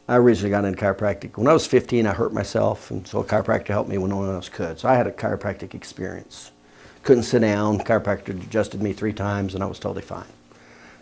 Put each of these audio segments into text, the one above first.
I originally got into chiropractic. When I was 15, I hurt myself, and so a chiropractor helped me when no one else could. So I had a chiropractic experience. Couldn't sit down. Chiropractor adjusted me 3 times, and I was totally fine.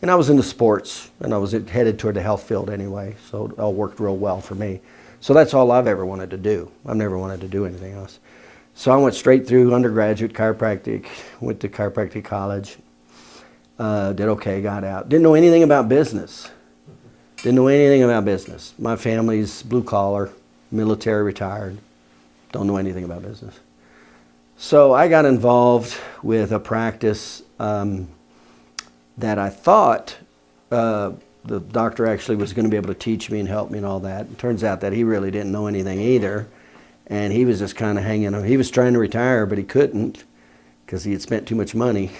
And I was into sports, and I was headed toward the health field anyway, so it all worked real well for me. So that's all I've ever wanted to do. I've never wanted to do anything else. So I went straight through undergraduate chiropractic, went to chiropractic college, did okay, got out. Didn't know anything about business. Didn't know anything about business. My family's blue collar, military retired. Don't know anything about business. So I got involved with a practice that I thought the doctor actually was going to be able to teach me and help me and all that. It turns out that he really didn't know anything either. And he was just kind of hanging on. He was trying to retire, but he couldn't because he had spent too much money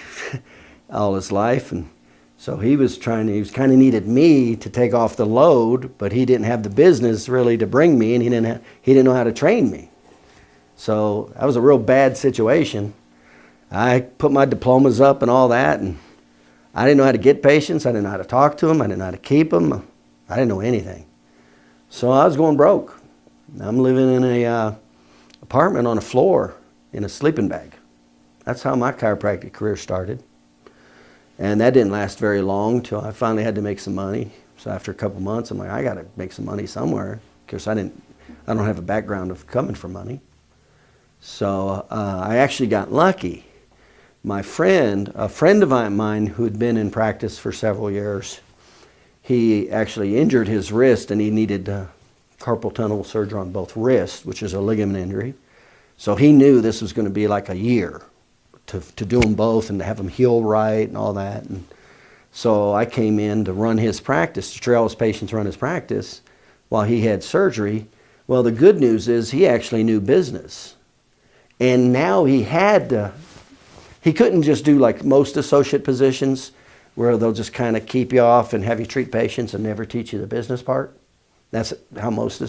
all his life. And so he was kind of needed me to take off the load, but he didn't have the business really to bring me, and he didn't know how to train me. So that was a real bad situation. I put my diplomas up and all that, and I didn't know how to get patients. I didn't know how to talk to them. I didn't know how to keep them. I didn't know anything. So I was going broke. I'm living in a apartment on a floor in a sleeping bag. That's how my chiropractic career started. And that didn't last very long till I finally had to make some money. So after a couple months, I'm like, I got to make some money somewhere, because I don't have a background of coming from money. So I actually got lucky. A friend of mine who had been in practice for several years, he actually injured his wrist, and he needed carpal tunnel surgery on both wrists, which is a ligament injury. So he knew this was going to be like a year to do them both and to have them heal right and all that. And so I came in to run his practice, to trail his patients, run his practice while he had surgery. Well, the good news is he actually knew business. And now he couldn't just do like most associate positions where they'll just kind of keep you off and have you treat patients and never teach you the business part. That's how most he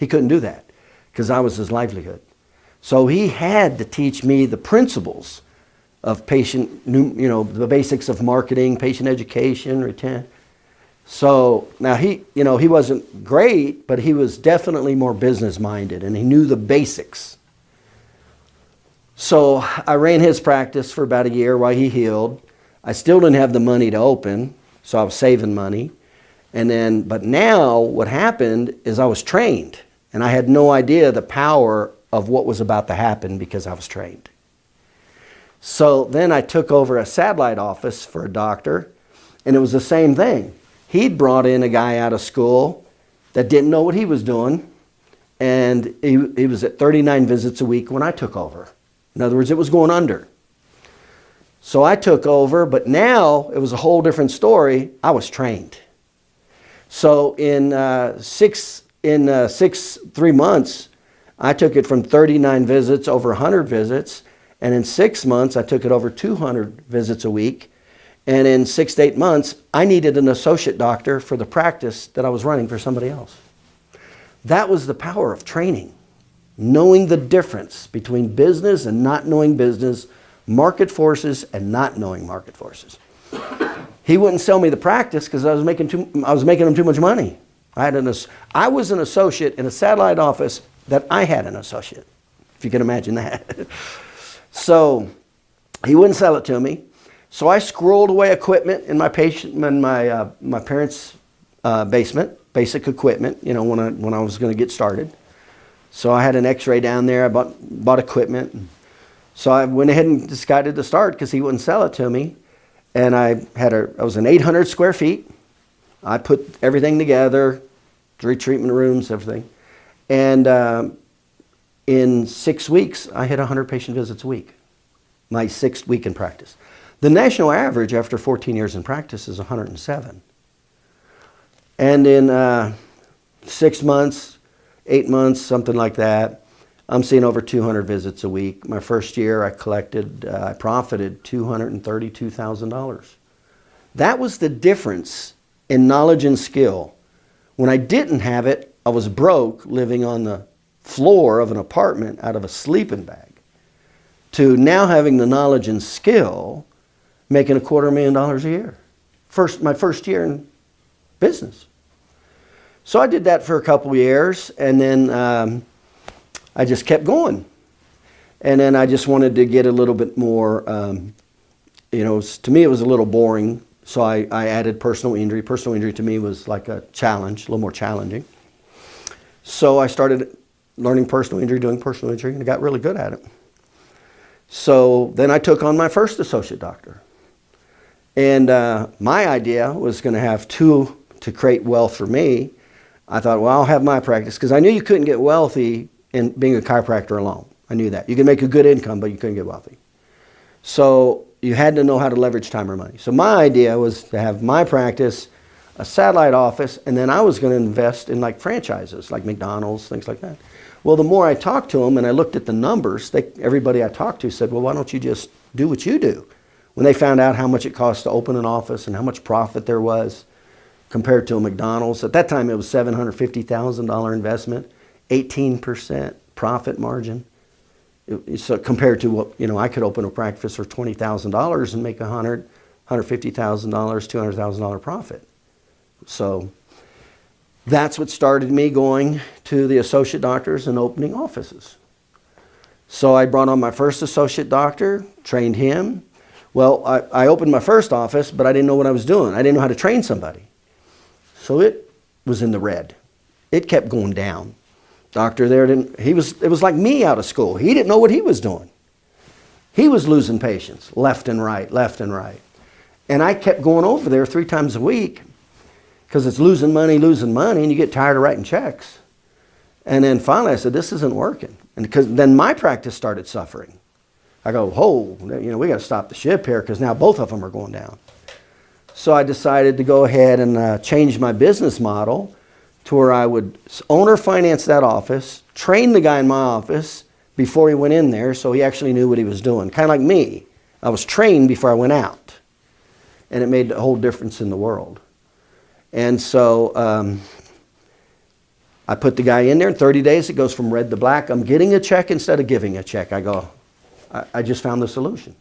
couldn't do that because I was his livelihood. So he had to teach me the principles of the basics of marketing, patient education, retention. So now he wasn't great, but he was definitely more business minded, and he knew the basics. So I ran his practice for about a year while he healed. I still didn't have the money to open, so I was saving money. But now what happened is I was trained, and I had no idea the power of what was about to happen because I was trained. So then I took over a satellite office for a doctor, and it was the same thing. He'd brought in a guy out of school that didn't know what he was doing, and he was at 39 visits a week when I took over. In other words, it was going under. So I took over, but now it was a whole different story. I was trained. So in 3 months, I took it from 39 visits over 100 visits. And in 6 months, I took it over 200 visits a week. And in 6 to 8 months, I needed an associate doctor for the practice that I was running for somebody else. That was the power of training. Knowing the difference between business and not knowing business, market forces and not knowing market forces. He wouldn't sell me the practice because I was making him too much money. I was an associate in a satellite office that I had an associate, if you can imagine that. So he wouldn't sell it to me. So I squirreled away equipment in my parents' basement, basic equipment, when I was going to get started. So I had an X-ray down there. I bought equipment. So I went ahead and decided to start because he wouldn't sell it to me. And I was in 800 square feet. I put everything together, 3 treatment rooms, everything. And in 6 weeks, I hit 100 patient visits a week, my 6th week in practice. The national average after 14 years in practice is 107. And in 6 months, 8 months, something like that, I'm seeing over 200 visits a week. My first year, I profited $232,000. That was the difference in knowledge and skill. When I didn't have it, I was broke, living on the floor of an apartment out of a sleeping bag, to now having the knowledge and skill, making $250,000 a year. My first year in business. So I did that for a couple of years, and then I just kept going. And then I just wanted to get a little bit more, to me it was a little boring, so I added personal injury. Personal injury to me was like a challenge, a little more challenging. So I started learning personal injury, doing personal injury, and I got really good at it. So then I took on my first associate doctor. And my idea was going to have two to create wealth for me. I thought, well, I'll have my practice, because I knew you couldn't get wealthy in being a chiropractor alone. I knew that. You could make a good income, but you couldn't get wealthy. So you had to know how to leverage time or money. So my idea was to have my practice, a satellite office, and then I was going to invest in like franchises, like McDonald's, things like that. Well, the more I talked to them and I looked at the numbers, everybody I talked to said, well, why don't you just do what you do? When they found out how much it cost to open an office and how much profit there was compared to a McDonald's. At that time, it was $750,000 investment, 18% profit margin. So compared to what, I could open a practice for $20,000 and make $150,000, $200,000 profit. So that's what started me going to the associate doctors and opening offices. So I brought on my first associate doctor, trained him. Well, I opened my first office, but I didn't know what I was doing. I didn't know how to train somebody. So it was in the red. It kept going down. Doctor there it was like me out of school. He didn't know what he was doing. He was losing patients left and right, left and right. And I kept going over there 3 times a week because it's losing money, and you get tired of writing checks. And then finally I said, this isn't working. And because then my practice started suffering. I go, we got to stop the ship here, because now both of them are going down. So I decided to go ahead and change my business model to where I would owner finance that office, train the guy in my office before he went in there so he actually knew what he was doing. Kind of like me. I was trained before I went out. And it made a whole difference in the world. And so I put the guy in there. In 30 days, it goes from red to black. I'm getting a check instead of giving a check. I go, I just found the solution.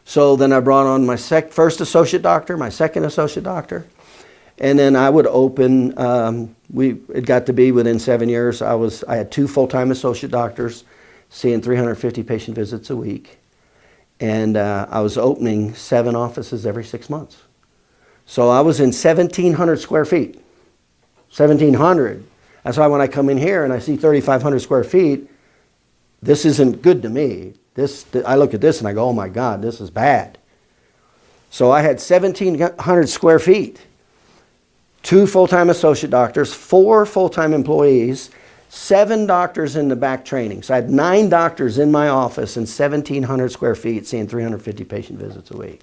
So then I brought on my first associate doctor, my second associate doctor. And then I would open, it got to be within 7 years, I had 2 full-time associate doctors seeing 350 patient visits a week. And I was opening 7 offices every 6 months. So I was in 1,700 square feet. 1,700. That's why when I come in here and I see 3,500 square feet, this isn't good to me. I look at this and I go, oh my God, this is bad. So I had 1,700 square feet. 2 full-time associate doctors, 4 full-time employees, 7 doctors in the back training. So I had 9 doctors in my office in 1,700 square feet seeing 350 patient visits a week.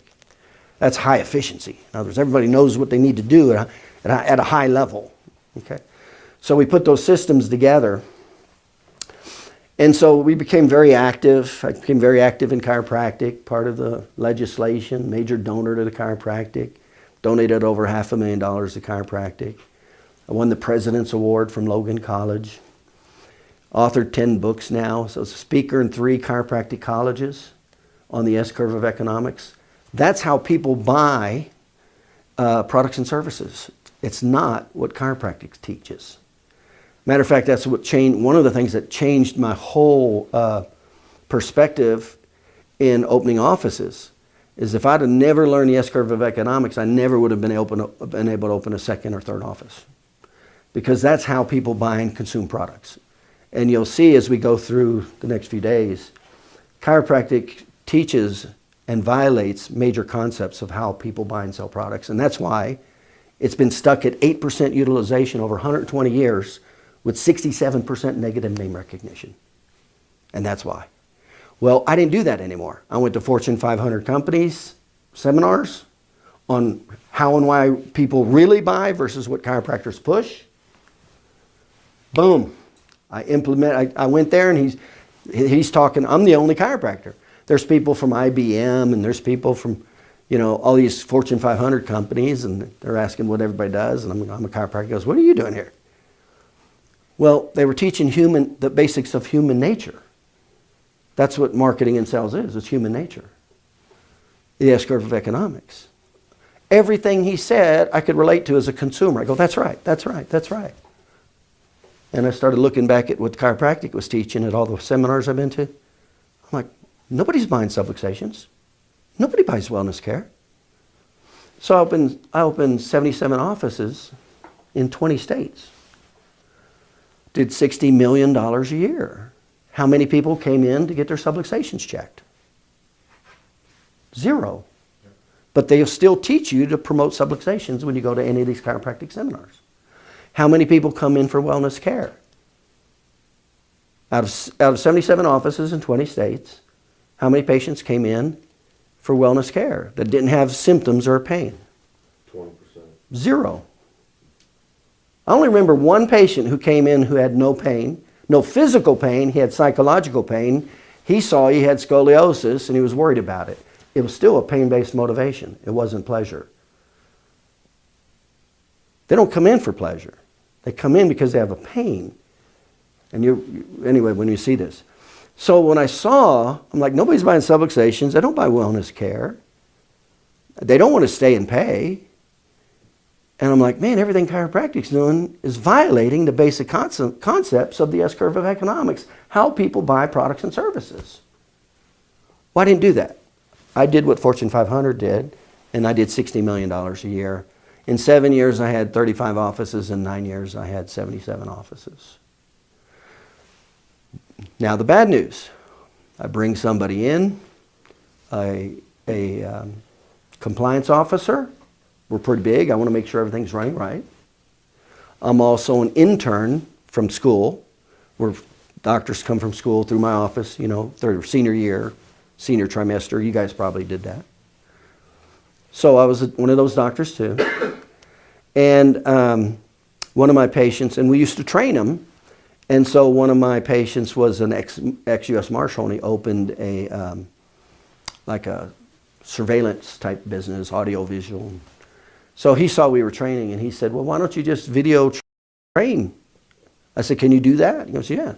That's high efficiency. In other words, everybody knows what they need to do at a high level. Okay? So we put those systems together. And so we became very active. I became very active in chiropractic, part of the legislation, major donor to the chiropractic. Donated over $500,000 to chiropractic. I won the President's Award from Logan College. Authored 10 books now. So I was a speaker in 3 chiropractic colleges on the S-curve of economics. That's how people buy products and services. It's not what chiropractic teaches. Matter of fact, that's what changed. One of the things that changed my whole perspective in opening offices is if I'd have never learned the S-curve of economics, I never would have been able to open a second or third office. Because that's how people buy and consume products. And you'll see as we go through the next few days, chiropractic teaches and violates major concepts of how people buy and sell products. And that's why it's been stuck at 8% utilization over 120 years with 67% negative name recognition. And that's why. Well, I didn't do that anymore. I went to Fortune 500 companies, seminars on how and why people really buy versus what chiropractors push. Boom. I went there and he's talking, I'm the only chiropractor. There's people from IBM and there's people from, all these Fortune 500 companies, and they're asking what everybody does. And I'm a chiropractor. He goes, what are you doing here? Well, they were teaching the basics of human nature. That's what marketing and sales is. It's human nature. The S-curve of economics. Everything he said I could relate to as a consumer. I go, that's right, that's right, that's right. and I started looking back at what chiropractic was teaching at all the seminars I've been to. I'm like, nobody's buying subluxations. Nobody buys wellness care. So I opened 77 offices in 20 states. Did $60 million a year. How many people came in to get their subluxations checked? 0. But they'll still teach you to promote subluxations when you go to any of these chiropractic seminars. How many people come in for wellness care? Out of 77 offices in 20 states, how many patients came in for wellness care that didn't have symptoms or pain? 20%. 0. I only remember one patient who came in who had no pain, no physical pain, he had psychological pain. He saw he had scoliosis and he was worried about it. It was still a pain-based motivation. It wasn't pleasure. They don't come in for pleasure. They come in because they have a pain. And anyway, when you see this. So when I saw, I'm like, nobody's buying subluxations. They don't buy wellness care. They don't want to stay and pay. And I'm like, man, everything chiropractic's doing is violating the basic concepts of the S-curve of economics, how people buy products and services. Well, I didn't do that. I did what Fortune 500 did, and I did $60 million a year. In 7 years, I had 35 offices. In 9 years, I had 77 offices. Now, the bad news. I bring somebody in, a compliance officer. We're pretty big. I want to make sure everything's running right. I'm also an intern from school, where doctors come from school through my office, their senior year, senior trimester. You guys probably did that. So I was one of those doctors too. And one of my patients, and we used to train them, and so one of my patients was an ex-U.S. Marshal, and he opened like a surveillance type business, audio-visual. So he saw we were training, and he said, well, why don't you just video train? I said, can you do that? He goes, yeah.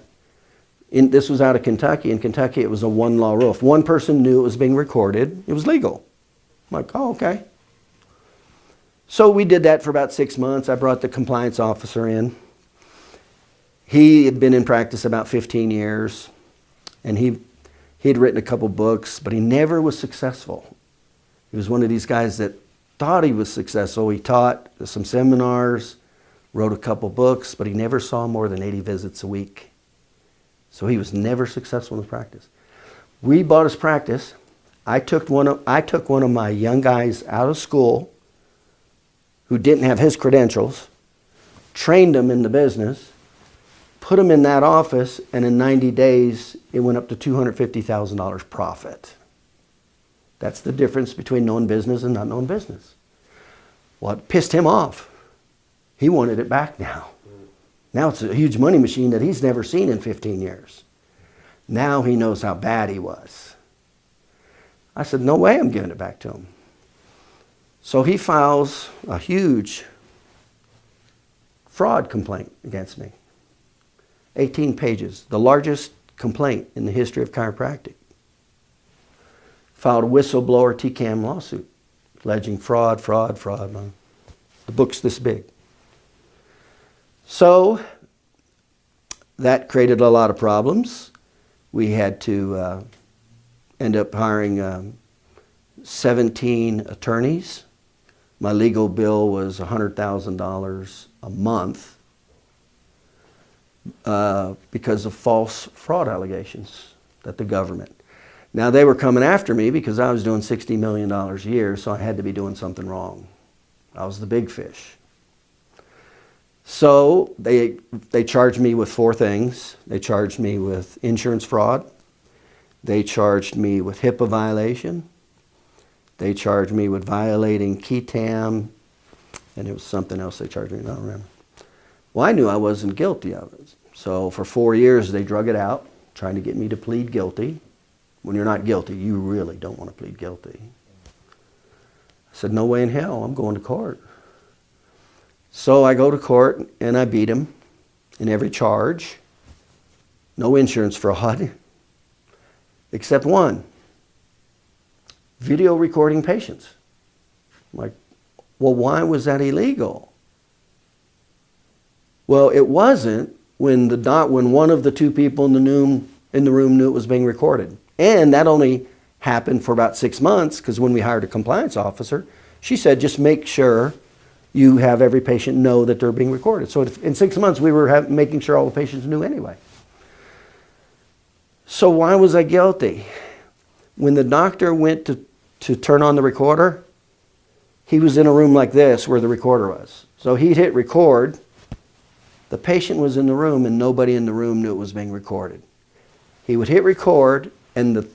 This was out of Kentucky. In Kentucky, it was a one-law rule. If one person knew it was being recorded, it was legal. I'm like, oh, okay. So we did that for about 6 months. I brought the compliance officer in. He had been in practice about 15 years, and he'd written a couple books, but he never was successful. He was one of these guys that thought he was successful. He taught some seminars, wrote a couple books, but he never saw more than 80 visits a week. So he was never successful in his practice. We bought his practice. I took one of my young guys out of school who didn't have his credentials, trained him in the business, put him in that office, and in 90 days, it went up to $250,000 profit. That's the difference between knowing business and not knowing business. Well, it pissed him off. He wanted it back now. Now it's a huge money machine that he's never seen in 15 years. Now he knows how bad he was. I said, no way I'm giving it back to him. So he files a huge fraud complaint against me. 18 pages, the largest complaint in the history of chiropractic. Filed a whistleblower TCAM lawsuit, alleging fraud. The book's this big. So that created a lot of problems. We had to end up hiring 17 attorneys. My legal bill was $100,000 a month because of false fraud allegations that the government. Now they were coming after me because I was doing $60 million a year, so I had to be doing something wrong. I was the big fish. So they charged me with 4 things. They charged me with insurance fraud. They charged me with HIPAA violation. They charged me with violating QI-TAM, and it was something else they charged me, I don't remember. Well, I knew I wasn't guilty of it. So for 4 years, they drug it out, trying to get me to plead guilty. When you're not guilty, you really don't want to plead guilty. I said, no way in hell, I'm going to court. So I go to court, and I beat him in every charge. No insurance fraud, except one. Video recording patients. I'm like, well, why was that illegal? Well, it wasn't when one of the two people in the room knew it was being recorded. And that only happened for about 6 months, because when we hired a compliance officer, she said, just make sure you have every patient know that they're being recorded. So in 6 months, we were making sure all the patients knew anyway. So why was I guilty? When the doctor went to turn on the recorder, he was in a room like this where the recorder was. So he'd hit record. The patient was in the room and nobody in the room knew it was being recorded. He would hit record, and the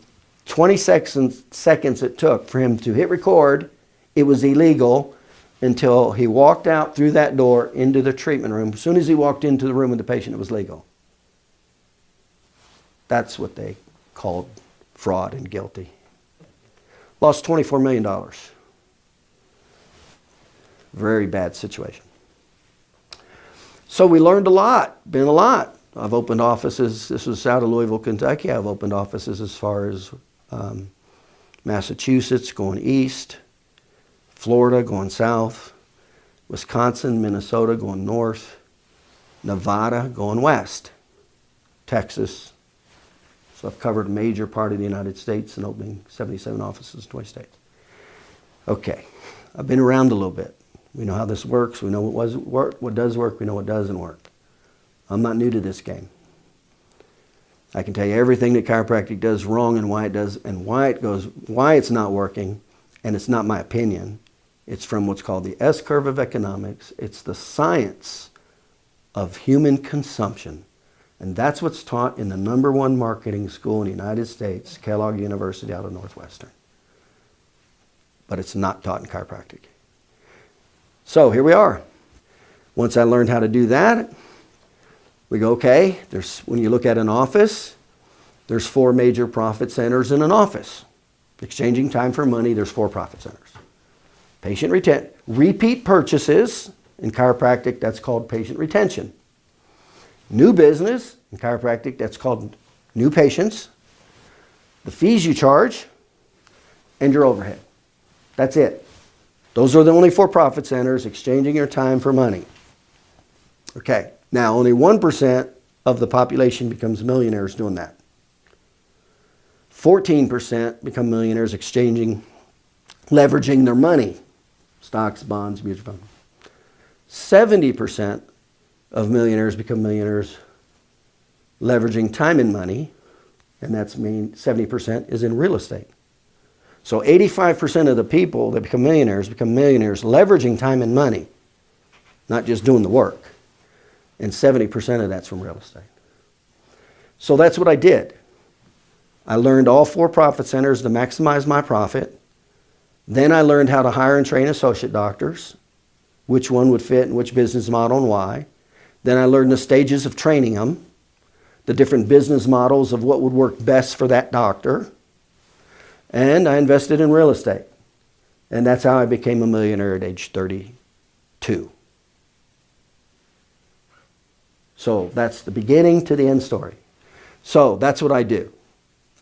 20 seconds it took for him to hit record, it was illegal until he walked out through that door into the treatment room. As soon as he walked into the room with the patient, it was legal. That's what they called fraud and guilty. Lost $24 million. Very bad situation. So we learned a lot, been a lot. I've opened offices, this was out of Louisville, Kentucky. I've opened offices as far as Massachusetts going east, Florida going south, Wisconsin, Minnesota going north, Nevada going west, Texas. So I've covered a major part of the United States and opening 77 offices in 20 states. Okay, I've been around a little bit. We know how this works. We know what does work. We know what doesn't work. I'm not new to this game. I can tell you everything that chiropractic does wrong and why it does and why it's not working, and it's not my opinion. It's from what's called the S-curve of economics. It's the science of human consumption. And that's what's taught in the #1 marketing school in the United States, Kellogg University out of Northwestern. But it's not taught in chiropractic. So here we are. Once I learned how to do that, we go, okay, when you look at an office, there's 4 major profit centers in an office. Exchanging time for money, there's 4 profit centers. Patient retention, repeat purchases, in chiropractic, that's called patient retention. New business, in chiropractic, that's called new patients. The fees you charge, and your overhead. That's it. Those are the only 4 profit centers, exchanging your time for money. Okay, now only 1% of the population becomes millionaires doing that. 14% become millionaires leveraging their money. Stocks, bonds, mutual funds. 70% of millionaires become millionaires leveraging time and money, and that's 70% is in real estate. So 85% of the people that become millionaires leveraging time and money, not just doing the work. And 70% of that's from real estate. So that's what I did. I learned all 4 profit centers to maximize my profit. Then I learned how to hire and train associate doctors, which one would fit in which business model and why. Then I learned the stages of training them, the different business models of what would work best for that doctor. And I invested in real estate. And that's how I became a millionaire at age 32. So that's the beginning to the end story. So that's what I do.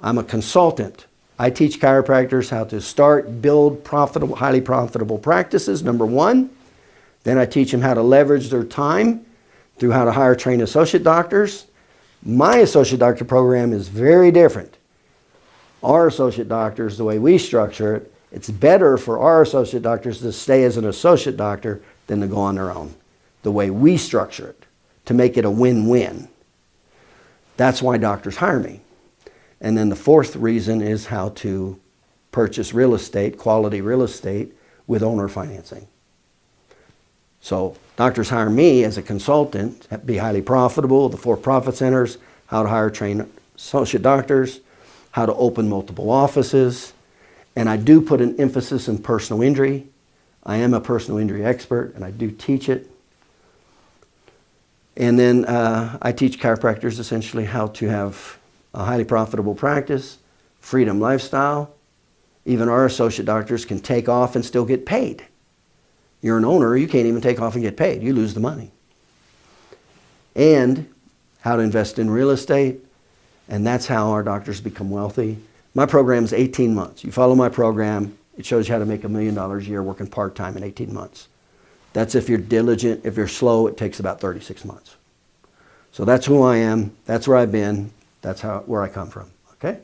I'm a consultant. I teach chiropractors how to build profitable, highly profitable practices, #1. Then I teach them how to leverage their time through how to hire, train associate doctors. My associate doctor program is very different. Our associate doctors, the way we structure it, it's better for our associate doctors to stay as an associate doctor than to go on their own. The way we structure it, to make it a win-win. That's why doctors hire me. And then the 4th reason is how to purchase real estate, quality real estate, with owner financing. So doctors hire me as a consultant, be highly profitable, the 4 profit centers, how to hire, train associate doctors, how to open multiple offices. And I do put an emphasis in personal injury. I am a personal injury expert, and I do teach it. And then I teach chiropractors essentially how to have a highly profitable practice, freedom lifestyle. Even our associate doctors can take off and still get paid. You're an owner, you can't even take off and get paid. You lose the money. And how to invest in real estate, and that's how our doctors become wealthy. My program's 18 months. You follow my program, it shows you how to make $1 million a year working part-time in 18 months. That's if you're diligent. If you're slow, it takes about 36 months. So that's who I am. That's where I've been. That's where I come from. Okay?